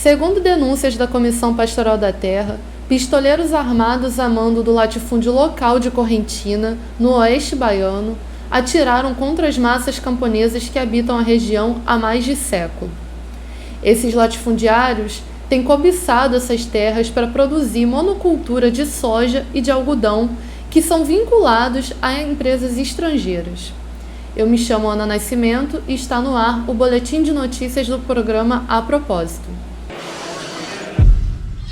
Segundo denúncias da Comissão Pastoral da Terra, pistoleiros armados a mando do latifúndio local de Correntina, no oeste baiano, atiraram contra as massas camponesas que habitam a região há mais de século. Esses latifundiários têm cobiçado essas terras para produzir monocultura de soja e de algodão, que são vinculados a empresas estrangeiras. Eu me chamo Ana Nascimento e está no ar o Boletim de Notícias do programa A Propósito.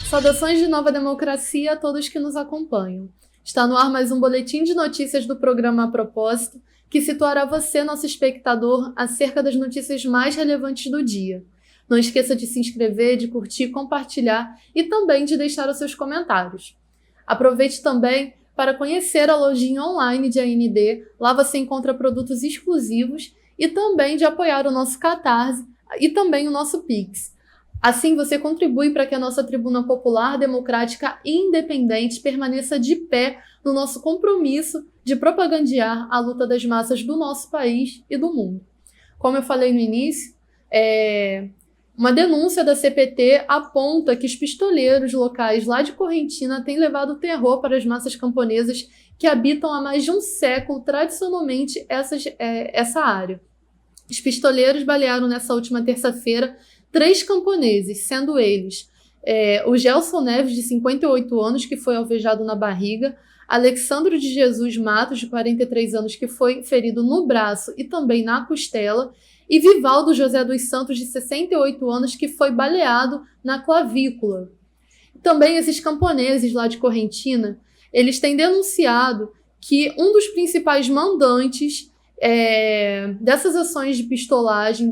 Saudações de Nova Democracia a todos que nos acompanham. Está no ar mais um Boletim de Notícias do programa A Propósito, que situará você, nosso espectador, acerca das notícias mais relevantes do dia. Não esqueça de se inscrever, de curtir, compartilhar e também de deixar os seus comentários. Aproveite também para conhecer a lojinha online de AND, lá você encontra produtos exclusivos e também de apoiar o nosso Catarse e também o nosso Pix. Assim você contribui para que a nossa tribuna popular, democrática e independente permaneça de pé no nosso compromisso de propagandear a luta das massas do nosso país e do mundo. Como eu falei no início, uma denúncia da CPT aponta que os pistoleiros locais lá de Correntina têm levado terror para as massas camponesas que habitam há mais de um século tradicionalmente essa área. Os pistoleiros balearam nessa última terça-feira 3 camponeses, sendo eles o Gelson Neves, de 58 anos, que foi alvejado na barriga, Alexandro de Jesus Matos, de 43 anos, que foi ferido no braço e também na costela, e Vivaldo José dos Santos, de 68 anos, que foi baleado na clavícula. Também esses camponeses lá de Correntina, eles têm denunciado que um dos principais mandantes dessas ações de pistolagem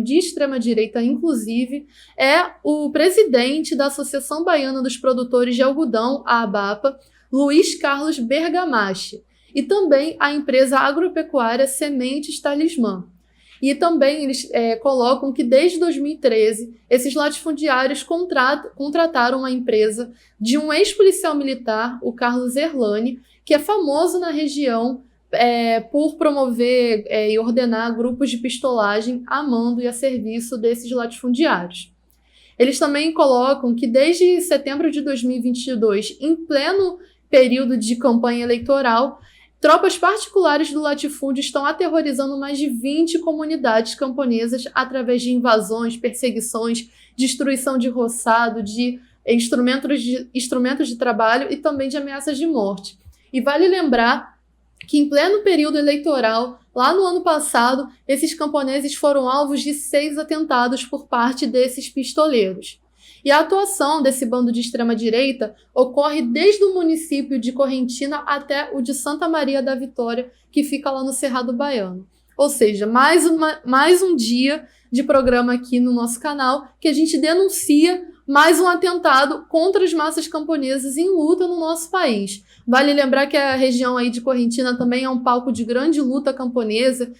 de extrema-direita, inclusive, é o presidente da Associação Baiana dos Produtores de Algodão, a ABAPA, Luiz Carlos Bergamache, e também a empresa agropecuária Sementes Talismã. E também eles colocam que desde 2013, esses latifundiários contrataram uma empresa de um ex-policial militar, o Carlos Erlani, que é famoso na região por promover e ordenar grupos de pistolagem a mando e a serviço desses latifundiários. Eles também colocam que desde setembro de 2022, em pleno período de campanha eleitoral, tropas particulares do latifúndio estão aterrorizando mais de 20 comunidades camponesas através de invasões, perseguições, destruição de roçado, de instrumentos de trabalho e também de ameaças de morte. E vale lembrar que em pleno período eleitoral, lá no ano passado, esses camponeses foram alvos de 6 atentados por parte desses pistoleiros. E a atuação desse bando de extrema-direita ocorre desde o município de Correntina até o de Santa Maria da Vitória, que fica lá no Cerrado Baiano. Ou seja, mais um dia de programa aqui no nosso canal que a gente denuncia mais um atentado contra as massas camponesas em luta no nosso país. Vale lembrar que a região aí de Correntina também é um palco de grande luta camponesa.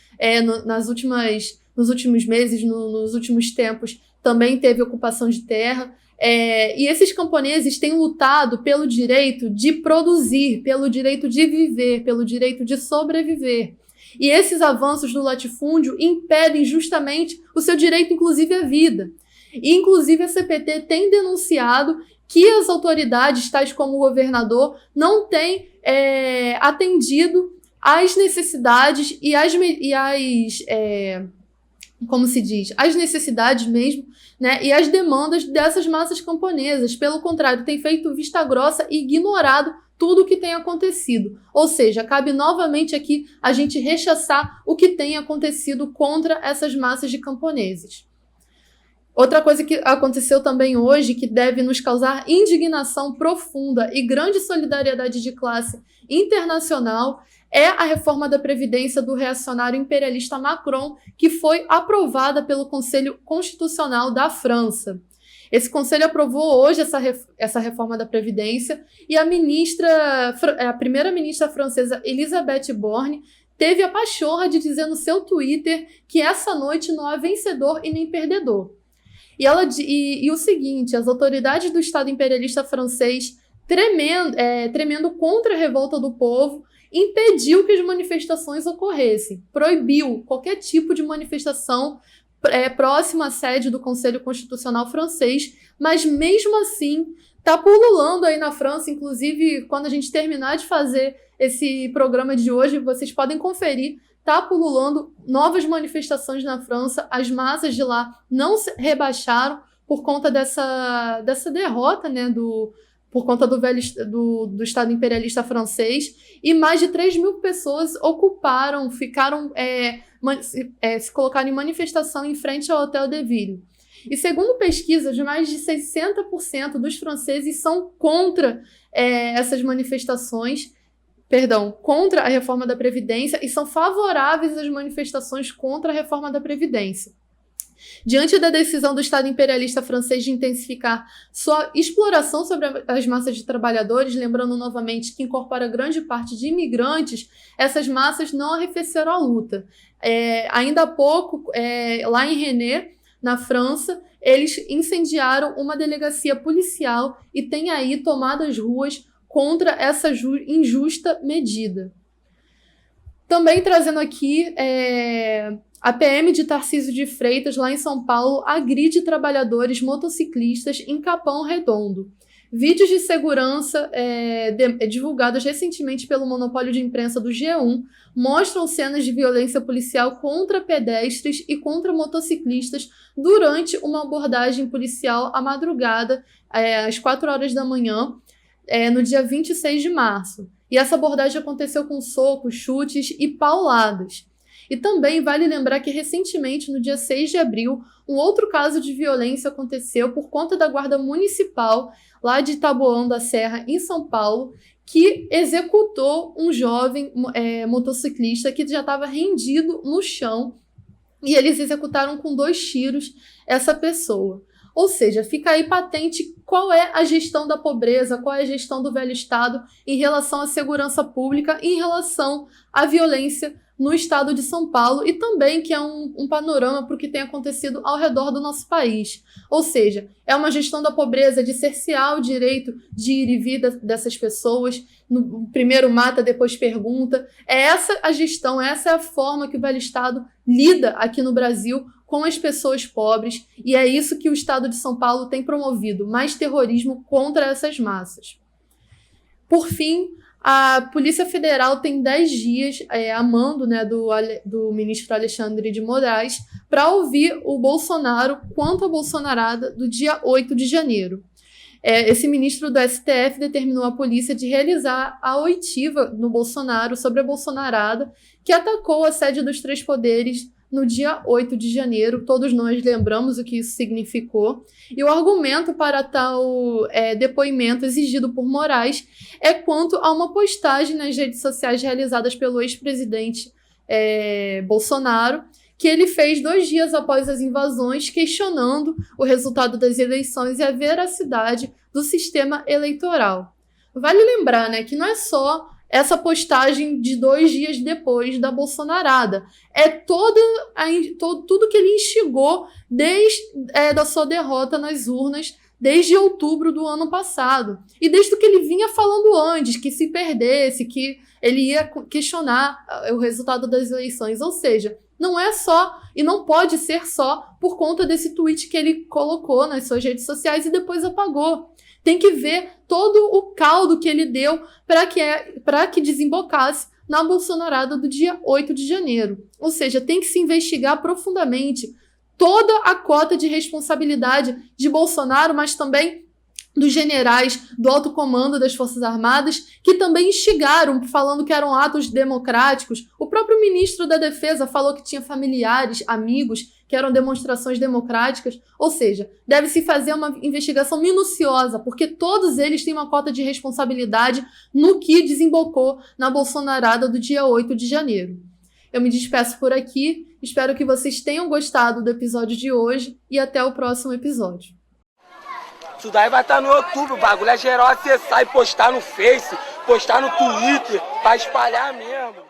Nos últimos meses, nos últimos tempos, também teve ocupação de terra. E esses camponeses têm lutado pelo direito de produzir, pelo direito de viver, pelo direito de sobreviver. E esses avanços do latifúndio impedem justamente o seu direito, inclusive, à vida. E, inclusive, a CPT tem denunciado que as autoridades, tais como o governador, não têm atendido às necessidades e às necessidades mesmo, né, e às demandas dessas massas camponesas. Pelo contrário, tem feito vista grossa e ignorado tudo o que tem acontecido. Ou seja, cabe novamente aqui a gente rechaçar o que tem acontecido contra essas massas de camponeses. Outra coisa que aconteceu também hoje, que deve nos causar indignação profunda e grande solidariedade de classe internacional, é a reforma da Previdência do reacionário imperialista Macron, que foi aprovada pelo Conselho Constitucional da França. Esse conselho aprovou hoje essa reforma da Previdência e a primeira-ministra francesa Elisabeth Borne teve a pachorra de dizer no seu Twitter que essa noite não há vencedor e nem perdedor. E o seguinte, as autoridades do Estado imperialista francês, tremendo contra a revolta do povo, impediu que as manifestações ocorressem, proibiu qualquer tipo de manifestação próximo à sede do Conselho Constitucional francês, mas mesmo assim está pululando aí na França. Inclusive, quando a gente terminar de fazer esse programa de hoje, vocês podem conferir, está pululando novas manifestações na França, as massas de lá não se rebaixaram por conta dessa derrota, né, por conta do Estado imperialista francês, e mais de 3 mil pessoas se colocaram em manifestação em frente ao Hotel de Ville. E segundo pesquisas, mais de 60% dos franceses são contra essas manifestações, contra a reforma da Previdência, e são favoráveis às manifestações contra a reforma da Previdência. Diante da decisão do Estado imperialista francês de intensificar sua exploração sobre as massas de trabalhadores, lembrando novamente que incorpora grande parte de imigrantes, essas massas não arrefeceram a luta. Ainda há pouco, lá em Rennes, na França, eles incendiaram uma delegacia policial e têm aí tomado as ruas contra essa injusta medida. Também trazendo aqui a PM de Tarcísio de Freitas, lá em São Paulo, agride trabalhadores motociclistas em Capão Redondo. Vídeos de segurança divulgados recentemente pelo monopólio de imprensa do G1 mostram cenas de violência policial contra pedestres e contra motociclistas durante uma abordagem policial à madrugada, às 4 horas da manhã, no dia 26 de março. E essa abordagem aconteceu com socos, chutes e pauladas. E também vale lembrar que recentemente, no dia 6 de abril, um outro caso de violência aconteceu por conta da Guarda Municipal, lá de Taboão da Serra, em São Paulo, que executou um jovem motociclista que já estava rendido no chão, e eles executaram com 2 tiros essa pessoa. Ou seja, fica aí patente qual é a gestão da pobreza, qual é a gestão do velho Estado em relação à segurança pública e em relação à violência no estado de São Paulo, e também que é um panorama para o que tem acontecido ao redor do nosso país. Ou seja, é uma gestão da pobreza de cercear o direito de ir e vir dessas pessoas, primeiro mata, depois pergunta. É essa a gestão, essa é a forma que o velho Estado lida aqui no Brasil com as pessoas pobres, e é isso que o Estado de São Paulo tem promovido, mais terrorismo contra essas massas. Por fim, a Polícia Federal tem 10 dias, a mando, né, do ministro Alexandre de Moraes, para ouvir o Bolsonaro quanto à bolsonarada do dia 8 de janeiro. Esse ministro do STF determinou à polícia de realizar a oitiva no Bolsonaro sobre a bolsonarada que atacou a sede dos 3 poderes no dia 8 de janeiro. Todos nós lembramos o que isso significou. E o argumento para tal depoimento exigido por Moraes é quanto a uma postagem nas redes sociais realizadas pelo ex-presidente Bolsonaro, que ele fez 2 dias após as invasões, questionando o resultado das eleições e a veracidade do sistema eleitoral. Vale lembrar, né, que não é só essa postagem de 2 dias depois da bolsonarada. É tudo que ele instigou desde da sua derrota nas urnas, desde outubro do ano passado. E desde o que ele vinha falando antes, que se perdesse, que ele ia questionar o resultado das eleições. Ou seja, não é só, e não pode ser só, por conta desse tweet que ele colocou nas suas redes sociais e depois apagou. Tem que ver todo o caldo que ele deu para que desembocasse na bolsonarada do dia 8 de janeiro. Ou seja, tem que se investigar profundamente toda a cota de responsabilidade de Bolsonaro, mas também dos generais do alto comando das Forças Armadas, que também instigaram, falando que eram atos democráticos. O próprio ministro da Defesa falou que tinha familiares, amigos, que eram demonstrações democráticas. Ou seja, deve-se fazer uma investigação minuciosa, porque todos eles têm uma cota de responsabilidade no que desembocou na bolsonarada do dia 8 de janeiro. Eu me despeço por aqui, espero que vocês tenham gostado do episódio de hoje e até o próximo episódio. Isso daí vai estar no YouTube, o bagulho é geral acessar e postar no Face, postar no Twitter, pra espalhar mesmo.